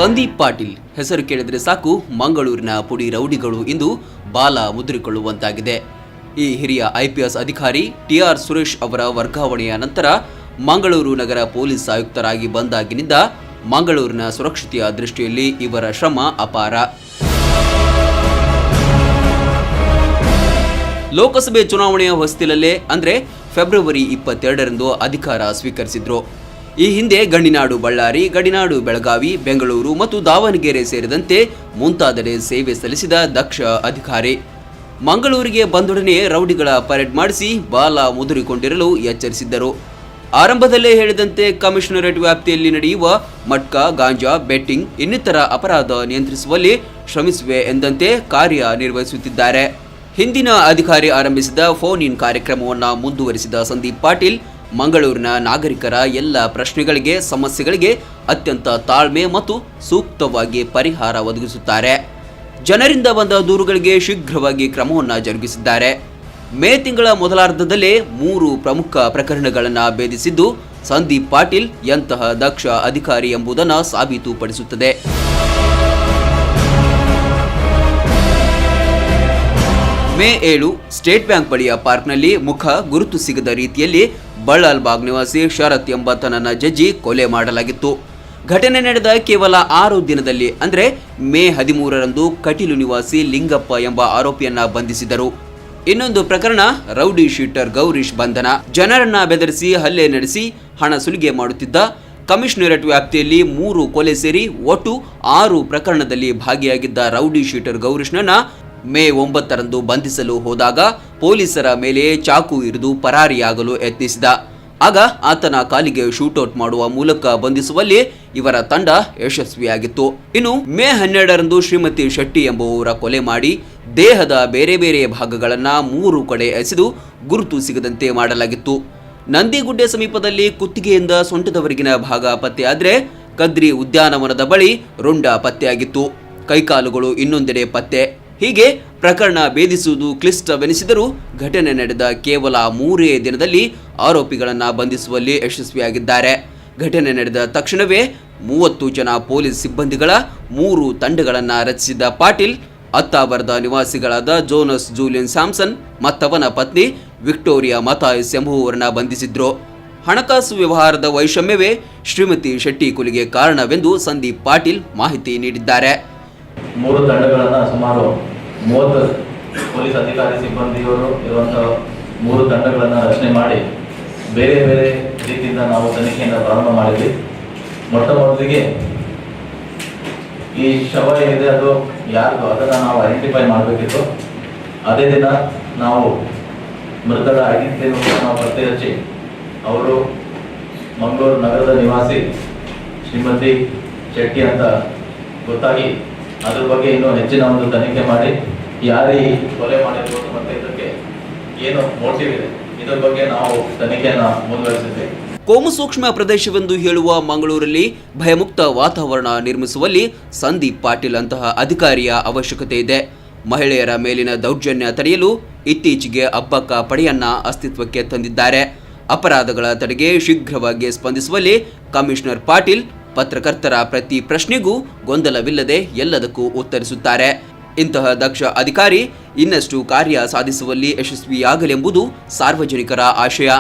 ಸಂದೀಪ್ ಪಾಟೀಲ್ ಹೆಸರು ಕೇಳಿದರೆ ಸಾಕು ಮಂಗಳೂರಿನ ಪುಡಿ ರೌಡಿಗಳು ಇಂದು ಬಾಲ ಮುದ್ರಿಕೊಳ್ಳುವಂತಾಗಿದೆ. ಈ ಹಿರಿಯ ಐಪಿಎಸ್ ಅಧಿಕಾರಿ ಟಿಆರ್ ಸುರೇಶ್ ಅವರ ವರ್ಗಾವಣೆಯ ನಂತರ ಮಂಗಳೂರು ನಗರ ಪೊಲೀಸ್ ಆಯುಕ್ತರಾಗಿ ಬಂದಾಗಿನಿಂದ ಮಂಗಳೂರಿನ ಸುರಕ್ಷತೆಯ ದೃಷ್ಟಿಯಲ್ಲಿ ಇವರ ಶ್ರಮ ಅಪಾರ. ಲೋಕಸಭೆ ಚುನಾವಣೆಯ ಹೊಸ್ತಿಲಲ್ಲೇ ಅಂದರೆ ಫೆಬ್ರವರಿ 22ರಂದು ಅಧಿಕಾರ ಸ್ವೀಕರಿಸಿದ್ರು. ಈ ಹಿಂದೆ ಗಡಿನಾಡು ಬಳ್ಳಾರಿ, ಗಡಿನಾಡು ಬೆಳಗಾವಿ, ಬೆಂಗಳೂರು ಮತ್ತು ದಾವಣಗೆರೆ ಸೇರಿದಂತೆ ಮುಂತಾದೆಡೆ ಸೇವೆ ಸಲ್ಲಿಸಿದ ದಕ್ಷ ಅಧಿಕಾರಿ. ಮಂಗಳೂರಿಗೆ ಬಂದೊಡನೆ ರೌಡಿಗಳ ಪರೇಡ್ ಮಾಡಿಸಿ ಬಾಲ ಮುದುರಿಕೊಂಡಿರಲು ಎಚ್ಚರಿಸಿದ್ದರು. ಆರಂಭದಲ್ಲೇ ಹೇಳಿದಂತೆ ಕಮಿಷನರೇಟ್ ವ್ಯಾಪ್ತಿಯಲ್ಲಿ ನಡೆಯುವ ಮಟ್ಕಾ, ಗಾಂಜಾ, ಬೆಟ್ಟಿಂಗ್ ಇನ್ನಿತರ ಅಪರಾಧ ನಿಯಂತ್ರಿಸುವಲ್ಲಿ ಶ್ರಮಿಸುವೆ ಎಂದಂತೆ ಕಾರ್ಯನಿರ್ವಹಿಸುತ್ತಿದ್ದಾರೆ. ಹಿಂದಿನ ಅಧಿಕಾರಿ ಆರಂಭಿಸಿದ ಫೋನ್ ಇನ್ ಕಾರ್ಯಕ್ರಮವನ್ನು ಮುಂದುವರಿಸಿದ ಸಂದೀಪ್ ಪಾಟೀಲ್ ಮಂಗಳೂರಿನ ನಾಗರಿಕರ ಎಲ್ಲ ಪ್ರಶ್ನೆಗಳಿಗೆ, ಸಮಸ್ಯೆಗಳಿಗೆ ಅತ್ಯಂತ ತಾಳ್ಮೆ ಮತ್ತು ಸೂಕ್ತವಾಗಿ ಪರಿಹಾರ ಒದಗಿಸುತ್ತಾರೆ. ಜನರಿಂದ ಬಂದ ದೂರುಗಳಿಗೆ ಶೀಘ್ರವಾಗಿ ಕ್ರಮವನ್ನು ಜರುಗಿಸಿದ್ದಾರೆ. ಮೇ ತಿಂಗಳ ಮೊದಲಾರ್ಧದಲ್ಲೇ 3 ಪ್ರಮುಖ ಪ್ರಕರಣಗಳನ್ನು ಭೇದಿಸಿದ್ದು ಸಂದೀಪ್ ಪಾಟೀಲ್ ಎಂತಹ ದಕ್ಷ ಅಧಿಕಾರಿ ಎಂಬುದನ್ನು ಸಾಬೀತುಪಡಿಸುತ್ತದೆ. ಮೇ 7 ಸ್ಟೇಟ್ ಬ್ಯಾಂಕ್ ಬಳಿಯ ಪಾರ್ಕ್ನಲ್ಲಿ ಮುಖ ಗುರುತು ಸಿಗದ ರೀತಿಯಲ್ಲಿ ಬಳ್ಳಾಲ್ಬಾಗ್ ನಿವಾಸಿ ಶರತ್ ಎಂಬಾತನನ್ನ ಜಜ್ಜಿ ಕೊಲೆ ಮಾಡಲಾಗಿತ್ತು. ಘಟನೆ ನಡೆದ ಕೇವಲ 6 ದಿನದಲ್ಲಿ ಅಂದರೆ ಮೇ 13ರಂದು ಕಟೀಲು ನಿವಾಸಿ ಲಿಂಗಪ್ಪ ಎಂಬ ಆರೋಪಿಯನ್ನ ಬಂಧಿಸಿದರು. ಇನ್ನೊಂದು ಪ್ರಕರಣ ರೌಡಿ ಶೀಟರ್ ಗೌರೀಶ್ ಬಂಧನ. ಜನರನ್ನ ಬೆದರಿಸಿ ಹಲ್ಲೆ ನಡೆಸಿ ಹಣ ಸುಲಿಗೆ ಮಾಡುತ್ತಿದ್ದ. ಕಮಿಷನರೇಟ್ ವ್ಯಾಪ್ತಿಯಲ್ಲಿ 3 ಕೊಲೆ ಸೇರಿ ಒಟ್ಟು 6 ಪ್ರಕರಣದಲ್ಲಿ ಭಾಗಿಯಾಗಿದ್ದ ರೌಡಿ ಶೀಟರ್ ಗೌರೀಶ್ನನ್ನ ಮೇ 9ರಂದು ಬಂಧಿಸಲು ಹೋದಾಗ ಪೊಲೀಸರ ಮೇಲೆ ಚಾಕು ಇರಿದು ಪರಾರಿಯಾಗಲು ಯತ್ನಿಸಿದ. ಆಗ ಆತನ ಕಾಲಿಗೆ ಶೂಟೌಟ್ ಮಾಡುವ ಮೂಲಕ ಬಂಧಿಸುವಲ್ಲಿ ಇವರ ತಂಡ ಯಶಸ್ವಿಯಾಗಿತ್ತು. ಇನ್ನು ಮೇ 12ರಂದು ಶ್ರೀಮತಿ ಶೆಟ್ಟಿ ಎಂಬುವವರ ಕೊಲೆ ಮಾಡಿ ದೇಹದ ಬೇರೆ ಬೇರೆ ಭಾಗಗಳನ್ನು 3 ಕಡೆ ಎಸೆದು ಗುರುತು ಸಿಗದಂತೆ ಮಾಡಲಾಗಿತ್ತು. ನಂದಿಗುಡ್ಡೆ ಸಮೀಪದಲ್ಲಿ ಕುತ್ತಿಗೆಯಿಂದ ಸೊಂಟದವರೆಗಿನ ಭಾಗ ಪತ್ತೆಯಾದರೆ ಕದ್ರಿ ಉದ್ಯಾನವನದ ಬಳಿ ರುಂಡ ಪತ್ತೆಯಾಗಿತ್ತು. ಕೈಕಾಲುಗಳು ಇನ್ನೊಂದೆಡೆ ಪತ್ತೆ. ಹೀಗೆ ಪ್ರಕರಣ ಭೇದಿಸುವುದು ಕ್ಲಿಷ್ಟವೆನಿಸಿದರೂ ಘಟನೆ ನಡೆದ ಕೇವಲ 3 ದಿನದಲ್ಲಿ ಆರೋಪಿಗಳನ್ನು ಬಂಧಿಸುವಲ್ಲಿ ಯಶಸ್ವಿಯಾಗಿದ್ದಾರೆ. ಘಟನೆ ನಡೆದ ತಕ್ಷಣವೇ 30 ಜನ ಪೊಲೀಸ್ ಸಿಬ್ಬಂದಿಗಳ 3 ತಂಡಗಳನ್ನು ರಚಿಸಿದ ಪಾಟೀಲ್ ಅತ್ತಾವರದ ನಿವಾಸಿಗಳಾದ ಜೋನಸ್ ಜೂಲಿಯನ್ ಸ್ಯಾಮ್ಸನ್ ಮತ್ತವನ ಪತ್ನಿ ವಿಕ್ಟೋರಿಯಾ ಮಥಾಯಸ್ ಎಂಬುವವರನ್ನ ಬಂಧಿಸಿದ್ರು. ಹಣಕಾಸು ವ್ಯವಹಾರದ ವೈಷಮ್ಯವೇ ಶ್ರೀಮತಿ ಶೆಟ್ಟಿ ಕೊಲೆಗೆ ಕಾರಣವೆಂದು ಸಂದೀಪ್ ಪಾಟೀಲ್ ಮಾಹಿತಿ ನೀಡಿದ್ದಾರೆ. 3 ತಂಡಗಳನ್ನು ಸುಮಾರು 30 ಪೊಲೀಸ್ ಅಧಿಕಾರಿ ಸಿಬ್ಬಂದಿಯವರು ಇರುವಂತಹ 3 ತಂಡಗಳನ್ನು ರಚನೆ ಮಾಡಿ ಬೇರೆ ಬೇರೆ ರೀತಿಯಿಂದ ನಾವು ತನಿಖೆಯನ್ನು ಪ್ರಾರಂಭ ಮಾಡಿದ್ವಿ. ಮೊಟ್ಟ ಮೊದಲಿಗೆ ಈ ಶವ ಏನಿದೆ ಅದು ಯಾರ್ದು ಅದನ್ನು ನಾವು ಐಡೆಂಟಿಫೈ ಮಾಡಬೇಕಿತ್ತು. ಅದೇ ದಿನ ನಾವು ಮೃತರ ಐಡೆಂಟಿಟಿಯನ್ನು ನಾವು ಪತ್ತೆ ಹಚ್ಚಿ ಅವರು ಮಂಗಳೂರು ನಗರದ ನಿವಾಸಿ ಶ್ರೀಮತಿ ಶೆಟ್ಟಿ ಅಂತ ಗೊತ್ತಾಗಿ ಅದ್ರ ಬಗ್ಗೆ ಇನ್ನೂ ಹೆಚ್ಚಿನ ಒಂದು ತನಿಖೆ ಮಾಡಿ ಯಾರೇ ಕೊಲೆ ಮಾಡಿರ್ಬೋದು ಮತ್ತೆ ಇದಕ್ಕೆ ಏನು ಮೋಟಿವ್ ಇದೆ ಇದರ ಬಗ್ಗೆ ನಾವು ತನಿಖೆಯನ್ನು ಮುಂದುವರಿಸಿದ್ವಿ. ಕೋಮು ಸೂಕ್ಷ್ಮ ಪ್ರದೇಶವೆಂದು ಹೇಳುವ ಮಂಗಳೂರಲ್ಲಿ ಭಯಮುಕ್ತ ವಾತಾವರಣ ನಿರ್ಮಿಸುವಲ್ಲಿ ಸಂದೀಪ್ ಪಾಟೀಲ್ ಅಂತಹ ಅಧಿಕಾರಿಯ ಅವಶ್ಯಕತೆ ಇದೆ. ಮಹಿಳೆಯರ ಮೇಲಿನ ದೌರ್ಜನ್ಯ ತಡೆಯಲು ಇತ್ತೀಚೆಗೆ ಅಬ್ಬಕ್ಕ ಪಡೆಯನ್ನ ಅಸ್ತಿತ್ವಕ್ಕೆ ತಂದಿದ್ದಾರೆ. ಅಪರಾಧಗಳ ತಡೆಗೆ ಶೀಘ್ರವಾಗಿ ಸ್ಪಂದಿಸುವಲ್ಲಿ ಕಮಿಷನರ್ ಪಾಟೀಲ್ ಪತ್ರಕರ್ತರ ಪ್ರತಿ ಪ್ರಶ್ನೆಗೂ ಗೊಂದಲವಿಲ್ಲದೆ ಎಲ್ಲದಕ್ಕೂ ಉತ್ತರಿಸುತ್ತಾರೆ. ಇಂತಹ ದಕ್ಷ ಅಧಿಕಾರಿ ಇನ್ನಷ್ಟು ಕಾರ್ಯ ಸಾಧಿಸುವಲ್ಲಿ ಯಶಸ್ವಿಯಾಗಲೆಂಬುದು ಸಾರ್ವಜನಿಕರ ಆಶಯ.